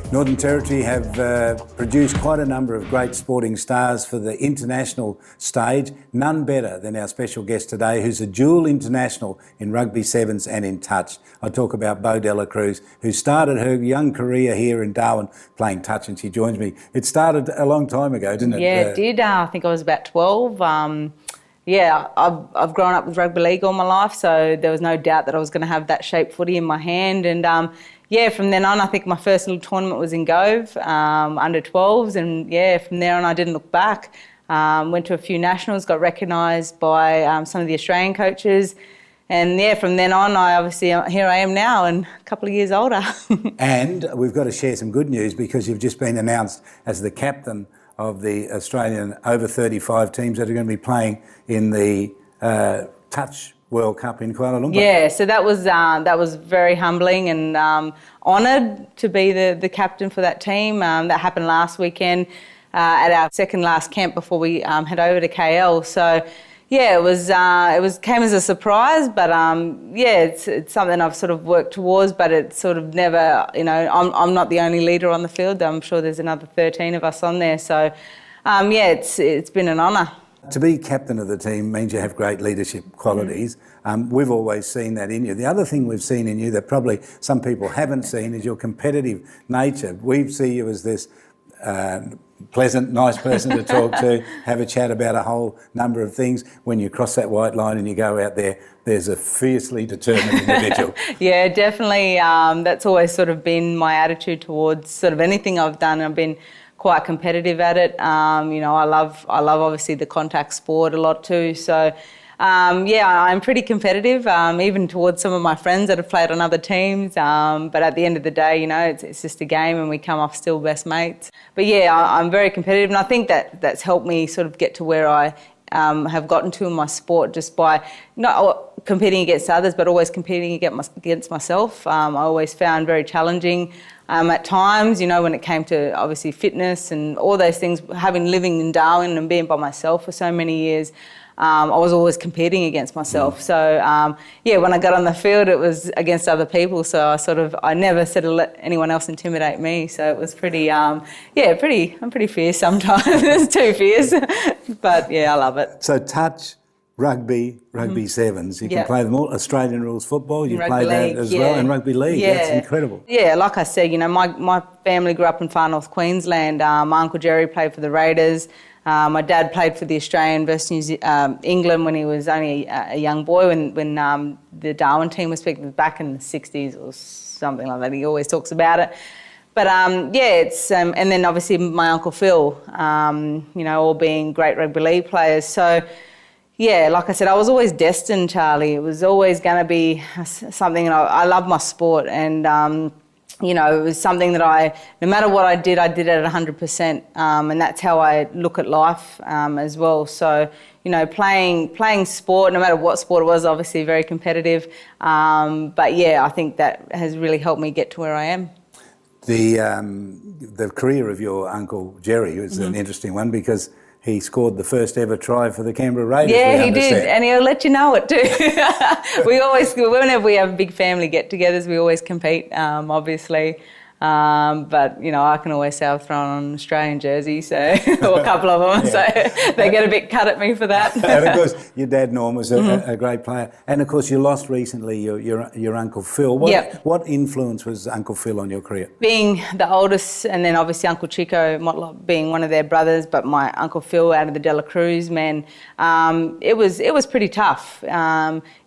Northern Territory have produced quite a number of great sporting stars for the international stage. None better than our special guest today, who's a dual international in rugby sevens and in touch. I talk about Bo De La Cruz, who started her young career here in Darwin playing touch, and she joins me. It started a long time ago, didn't it? Yeah, it did. I think I was about 12. I've grown up with rugby league all my life, so there was no doubt that I was going to have that shape footy in my hand. And from then on, I think my first little tournament was in Gove, under 12s, and from there on I didn't look back. Went to a few nationals, got recognised by some of the Australian coaches, and from then on, here I am now, and a couple of years older. And we've got to share some good news because you've just been announced as the captain of the Australian over 35 teams that are going to be playing in the Touch World Cup in Kuala Lumpur. Yeah, so that was very humbling and honoured to be the captain for that team. That happened last weekend at our second last camp before we head over to KL. So it came as a surprise, but it's something I've sort of worked towards, but it's sort of never, I'm not the only leader on the field. I'm sure there's another 13 of us on there. So it's been an honour. To be captain of the team means you have great leadership qualities. We've always seen that in you. The other thing we've seen in you that probably some people haven't seen is your competitive nature. We see you as this pleasant, nice person to talk to, have a chat about a whole number of things. When you cross that white line and you go out there, there's a fiercely determined individual. Yeah, definitely. That's always sort of been my attitude towards sort of anything I've done. I've been quite competitive at it. I love obviously the contact sport a lot too. So I'm pretty competitive, even towards some of my friends that have played on other teams. But at the end of the day, it's just a game and we come off still best mates. But I'm very competitive, and I think that's helped me sort of get to where I have gotten to in my sport, just by not competing against others, but always competing against myself. I always found very challenging at times, when it came to obviously fitness and all those things. Living in Darwin and being by myself for so many years, I was always competing against myself. So when I got on the field, it was against other people. So I never sort of let anyone else intimidate me. So it was pretty, I'm pretty fierce sometimes. It's too fierce, but I love it. So touch, rugby sevens, you can play them all. Australian rules football, you play that as well, and rugby league. Yeah. That's incredible. Yeah, like I said, my family grew up in Far North Queensland. My Uncle Jerry played for the Raiders. My dad played for the Australian versus England when he was only a young boy, when the Darwin team was back in the 60s or something like that. He always talks about it. But it's and then obviously my Uncle Phil, all being great rugby league players. So like I said, I was always destined, Charlie. It was always going to be something. I love my sport, and it was something that no matter what I did it at 100%, and that's how I look at life as well. So, playing sport, no matter what sport it was, obviously very competitive. But I think that has really helped me get to where I am. The career of your Uncle Jerry was an interesting one because he scored the first ever try for the Canberra Raiders. Yeah, he did, and he'll let you know it too. Whenever we have big family get-togethers, we always compete, obviously. But I can always say I've thrown on an Australian jersey, so or a couple of them, so they get a bit cut at me for that. And of course, your dad Norm was a great player, and of course, you lost recently your Uncle Phil. What influence was Uncle Phil on your career? Being the oldest, and then obviously Uncle Chico Motlop being one of their brothers, but my Uncle Phil out of the De La Cruz, man, it was pretty tough.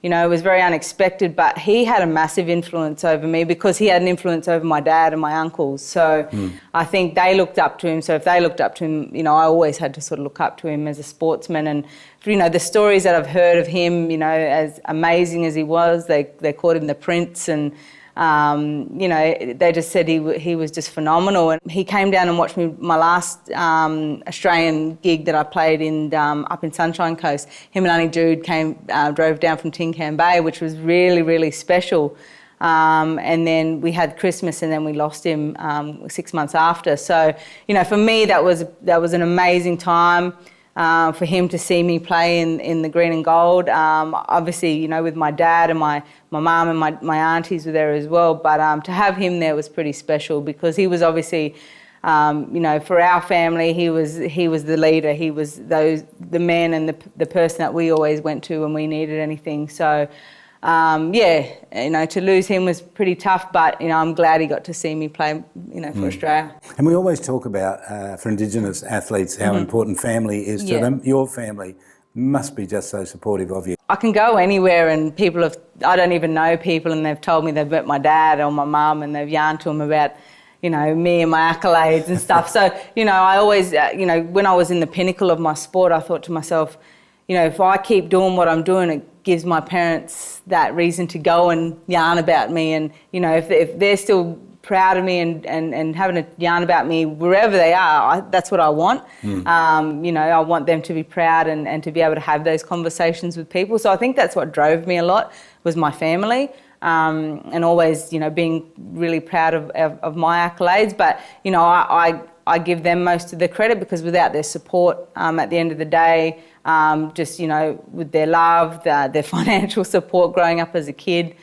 It was very unexpected, but he had a massive influence over me because he had an influence over my dad and my uncles. So I think they looked up to him. So if they looked up to him, I always had to sort of look up to him as a sportsman. And, the stories that I've heard of him, as amazing as he was, they called him the Prince, and they just said he was just phenomenal. And he came down and watched me my last Australian gig that I played in up in Sunshine Coast. Him and Auntie Jude drove down from Tin Can Bay, which was really, really special. And then we had Christmas, and then we lost him 6 months after. So, for me, that was an amazing time. for him to see me play in the green and gold. Obviously, you know, with my dad and my mum and my aunties were there as well. But to have him there was pretty special because he was obviously, you know, for our family, he was the leader. He was the man and the person that we always went to when we needed anything. So, yeah, you know, to lose him was pretty tough, but, you know, I'm glad he got to see me play, you know, for Australia. And we always talk about, for Indigenous athletes, how important family is to them. Your family must be just so supportive of you. I can go anywhere and I don't even know people, and they've told me they've met my dad or my mum and they've yarned to them about, you know, me and my accolades and stuff. So, you know, I always, you know, when I was in the pinnacle of my sport, I thought to myself, you know, if I keep doing what I'm doing, it gives my parents that reason to go and yarn about me. And, you know, if they're still proud of me and having a yarn about me wherever they are, that's what I want. You know, I want them to be proud and to be able to have those conversations with people. So I think that's what drove me a lot, was my family. And always, you know, being really proud of my accolades. But, you know, I give them most of the credit because without their support, at the end of the day, just, you know, with their love, their financial support growing up as a kid,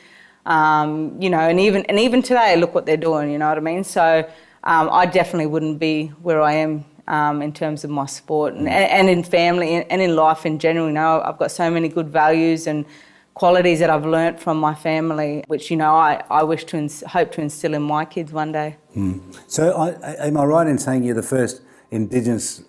you know, and even today, look what they're doing, you know what I mean? So I definitely wouldn't be where I am in terms of my sport and in family and in life in general. You know, I've got so many good values and qualities that I've learnt from my family, which, you know, I wish to hope to instill in my kids one day. So am I right in saying you're the first Indigenous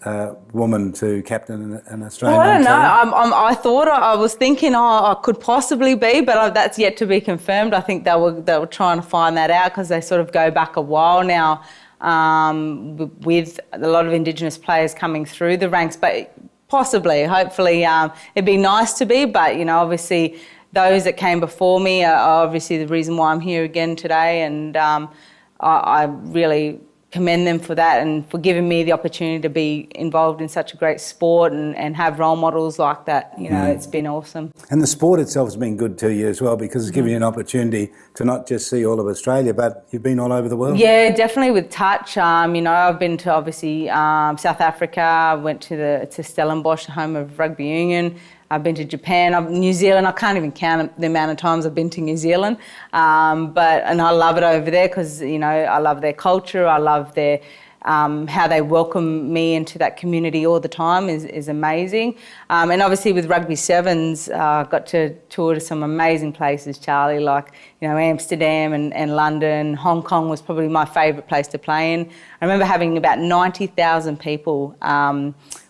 woman to captain an Australian team? Well, I don't know. I was thinking I could possibly be, but that's yet to be confirmed. I think they were trying to find that out because they sort of go back a while now with a lot of Indigenous players coming through the ranks, but possibly, hopefully, it'd be nice to be, but, you know, obviously those that came before me are obviously the reason why I'm here again today, and I really commend them for that and for giving me the opportunity to be involved in such a great sport and have role models like that. You know, it's been awesome. And the sport itself has been good to you as well because it's given you an opportunity to not just see all of Australia, but you've been all over the world. Yeah, definitely with Touch. You know, I've been to obviously South Africa. I went to Stellenbosch, home of rugby union. I've been to Japan, New Zealand. I can't even count the amount of times I've been to New Zealand. And I love it over there because, you know, I love their culture. I love their how they welcome me into that community all the time is amazing. And obviously with Rugby Sevens, I got to tour to some amazing places, Charlie, like, you know, Amsterdam and London. Hong Kong was probably my favourite place to play in. I remember having about 90,000 people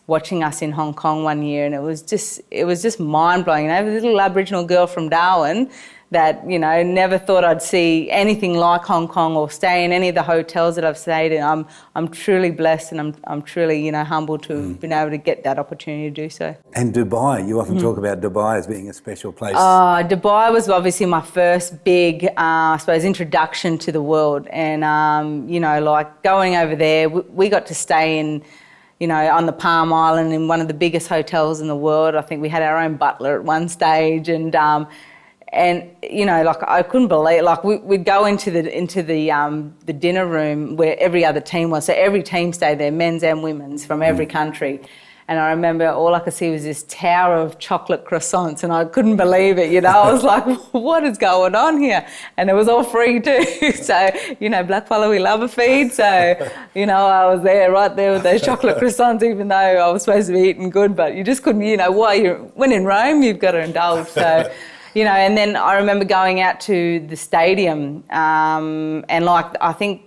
watching us in Hong Kong one year, and it was just mind-blowing. You know, a little Aboriginal girl from Darwin that, you know, never thought I'd see anything like Hong Kong or stay in any of the hotels that I've stayed in. I'm truly blessed, and I'm truly, you know, humbled to have been able to get that opportunity to do so. And Dubai, you often talk about Dubai as being a special place. Dubai was obviously my first big, I suppose, introduction to the world, and you know, like going over there, we got to stay in, you know, on the Palm Island in one of the biggest hotels in the world. I think we had our own butler at one stage, and you know, like I couldn't believe, like we'd go into the dinner room where every other team was. So every team stayed there, men's and women's from every country. And I remember all I could see was this tower of chocolate croissants, and I couldn't believe it, you know. I was like, what is going on here? And it was all free too. So, you know, blackfellow, we love a feed. So, you know, I was there right there with those chocolate croissants, even though I was supposed to be eating good, but you just couldn't, you know, when in Rome, you've got to indulge. So, you know, and then I remember going out to the stadium and, like, I think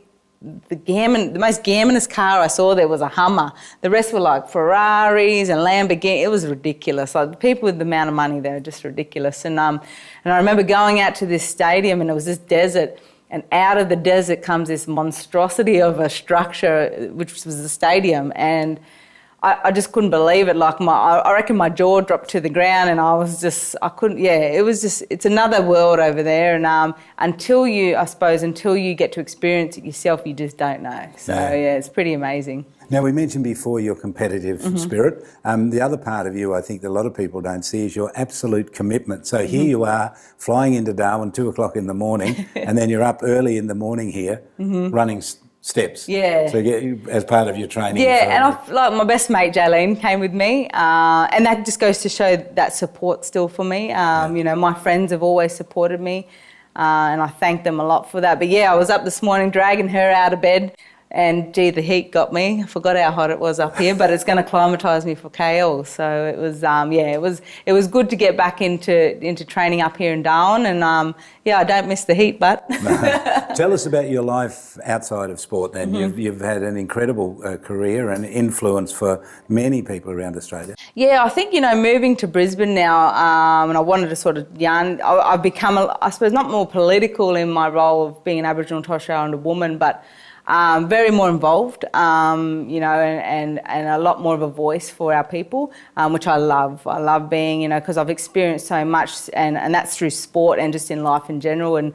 the most gammonest car I saw there was a Hummer. The rest were like Ferraris and Lamborghini. It was ridiculous. Like, the people with the amount of money there are just ridiculous. And I remember going out to this stadium, and it was this desert, and out of the desert comes this monstrosity of a structure, which was the stadium, and I just couldn't believe it. Like, I reckon my jaw dropped to the ground, and I couldn't, it's another world over there. And until you get to experience it yourself, you just don't know. So, yeah, it's pretty amazing. Now, we mentioned before your competitive spirit. The other part of you, I think that a lot of people don't see, is your absolute commitment. So here you are, flying into Darwin 2 o'clock in the morning, and then you're up early in the morning here, running steps. Yeah. So as part of your training. Yeah, and like my best mate Jaylene came with me, and that just goes to show that support still for me. You know, my friends have always supported me, and I thank them a lot for that. But yeah, I was up this morning dragging her out of bed, and gee, the heat got me. I forgot how hot it was up here, but it's going to climatise me for KL. So it was, it was good to get back into training up here in Darwin, and I don't miss the heat, but. Tell us about your life outside of sport then. You've had an incredible career and influence for many people around Australia. Yeah, I think, moving to Brisbane now, and I wanted to sort of I've become, I suppose, not more political in my role of being an Aboriginal and Torres Strait Islander woman, but very more involved, and a lot more of a voice for our people, which I love. I love being, because I've experienced so much, and that's through sport and just in life in general. And,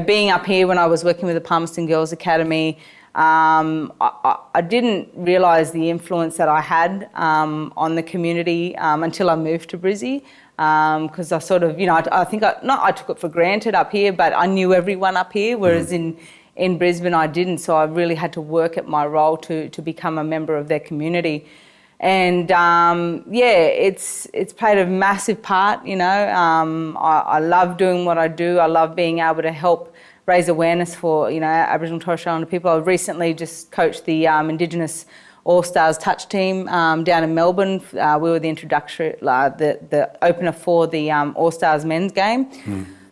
being up here when I was working with the Palmerston Girls Academy, I didn't realise the influence that I had on the community until I moved to Brizzy, because I sort of, I think I took it for granted up here, but I knew everyone up here, whereas in Brisbane I didn't, so I really had to work at my role to become a member of their community. And it's played a massive part, I love doing what I do. I love being able to help raise awareness for, Aboriginal and Torres Strait Islander people. I recently just coached the Indigenous All-Stars touch team down in Melbourne. We were the introductory, the opener for the All-Stars men's game.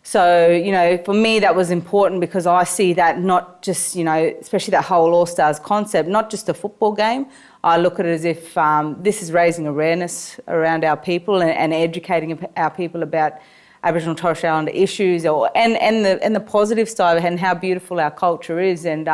So, for me that was important because I see that not just, especially that whole All-Stars concept, not just a football game. I look at it as if this is raising awareness around our people and educating our people about Aboriginal and Torres Strait Islander issues and the positive side and how beautiful our culture is. And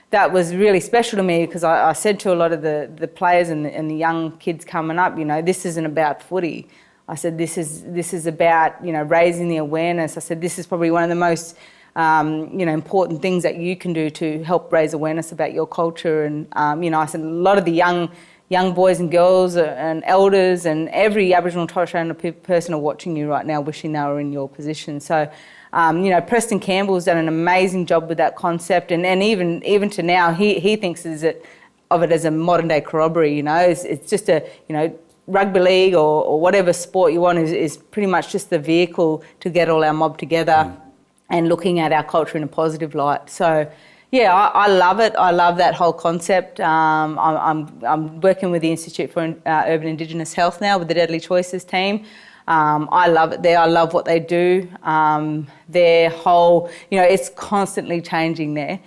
that was really special to me because I said to a lot of the players and the young kids coming up, this isn't about footy. I said, this is about, raising the awareness. I said, this is probably one of the most, important things that you can do to help raise awareness about your culture. And, I said, a lot of the young boys and girls and elders and every Aboriginal and Torres Strait Islander person are watching you right now, wishing they were in your position. So, Preston Campbell's done an amazing job with that concept. And even to now, he thinks of it as a modern day corroboree, It's just a, rugby league or whatever sport you want is pretty much just the vehicle to get all our mob together and looking at our culture in a positive light. So, yeah, I love it. I love that whole concept. I'm working with the Institute for Urban Indigenous Health now with the Deadly Choices team. I love it there. I love what they do. Their whole, it's constantly changing there.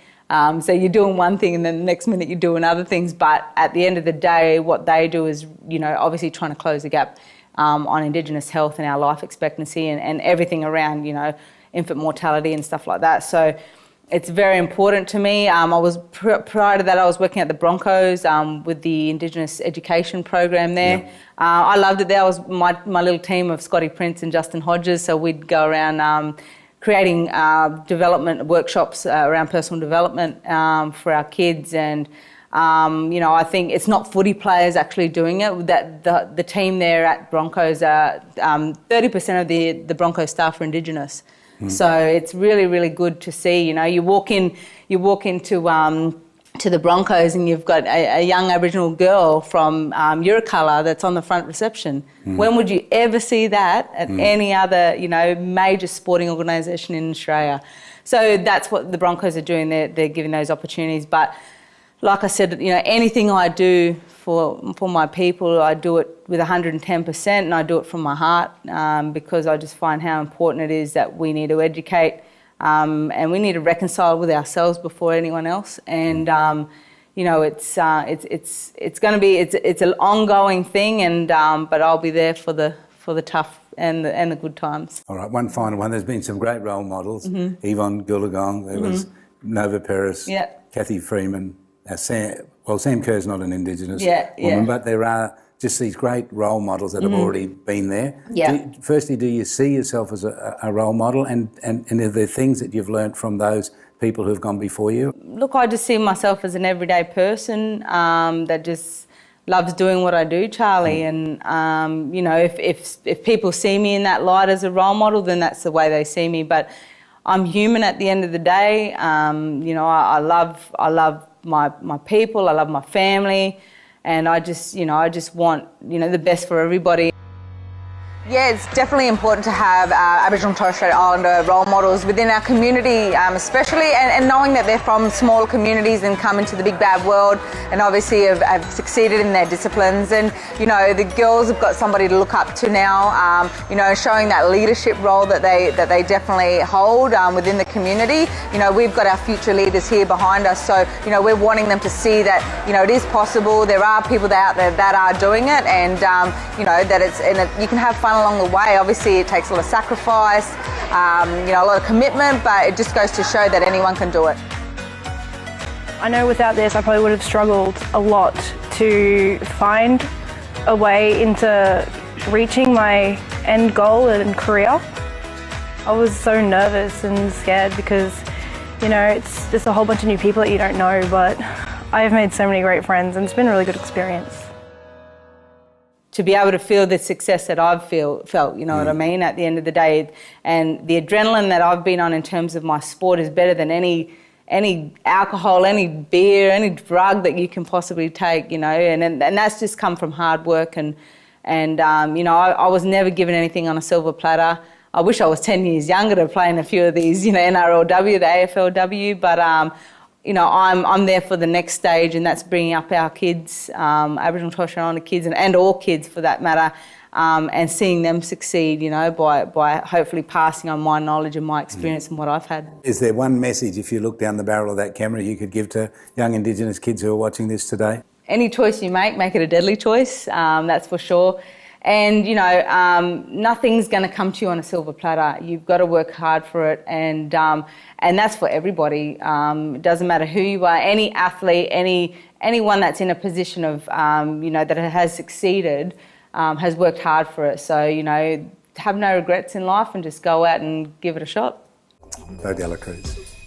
So you're doing one thing and then the next minute you're doing other things. But at the end of the day, what they do is, obviously trying to close the gap on Indigenous health and our life expectancy and everything around, infant mortality and stuff like that. So it's very important to me. I was prior to that, I was working at the Broncos with the Indigenous education program there. Yeah. I loved it there. I was my little team of Scotty Prince and Justin Hodges. So we'd go around creating development workshops around personal development for our kids. And, I think it's not footy players actually doing it. That the team there at Broncos, 30% of the Broncos staff are Indigenous. So it's really, really good to see. You walk into to the Broncos and you've got a young Aboriginal girl from Yirrkala that's on the front reception. When would you ever see that at any other, major sporting organisation in Australia? So that's what the Broncos are doing. They're giving those opportunities. But like I said, anything I do for my people, I do it with 110%, and I do it from my heart because I just find how important it is that we need to educate and we need to reconcile with ourselves before anyone else. And it's going to be it's an ongoing thing, and but I'll be there for the tough and the good times. All right, one final one. There's been some great role models. Yvonne Goolagong, there was Nova Peris, Kathy Freeman. Sam Kerr's not an Indigenous woman, but there are just these great role models that have already been there. Yeah. Firstly, do you see yourself as a role model, and are there things that you've learnt from those people who've gone before you? Look, I just see myself as an everyday person that just loves doing what I do, Charlie. And if people see me in that light as a role model, then that's the way they see me. But I'm human at the end of the day. You know, I love my people, I love my family, and I just want, you know, the best for everybody. Yeah, it's definitely important to have Aboriginal and Torres Strait Islander role models within our community, especially, and knowing that they're from small communities and come into the big bad world and obviously have succeeded in their disciplines. And, you know, the girls have got somebody to look up to now, you know, showing that leadership role that they definitely hold within the community. You know, we've got our future leaders here behind us, so, you know, we're wanting them to see that, you know, it is possible. There are people out there that are doing it, and, you know, that you can have fun along the way. Obviously, it takes a lot of sacrifice, you know, a lot of commitment, but it just goes to show that anyone can do it. I know without this, I probably would have struggled a lot to find a way into reaching my end goal and career. I was so nervous and scared because, you know, it's just a whole bunch of new people that you don't know, but I've made so many great friends and it's been a really good experience. To be able to feel the success that I've felt, you know what I mean, at the end of the day, and the adrenaline that I've been on in terms of my sport is better than any alcohol, any beer, any drug that you can possibly take, you know, and that's just come from hard work, and you know, I was never given anything on a silver platter. I wish I was 10 years younger to play in a few of these, you know, NRLW, the AFLW, but you know, I'm there for the next stage, and that's bringing up our kids, Aboriginal and Torres Strait Islander kids, and all kids for that matter, and seeing them succeed, you know, by hopefully passing on my knowledge and my experience and what I've had. Is there one message, if you look down the barrel of that camera, you could give to young Indigenous kids who are watching this today? Any choice you make it a deadly choice, that's for sure. And, you know, nothing's going to come to you on a silver platter. You've got to work hard for it, and that's for everybody. It doesn't matter who you are, any athlete, anyone that's in a position of, you know, that has succeeded, has worked hard for it. So, you know, have no regrets in life and just go out and give it a shot. Bo De La Cruz.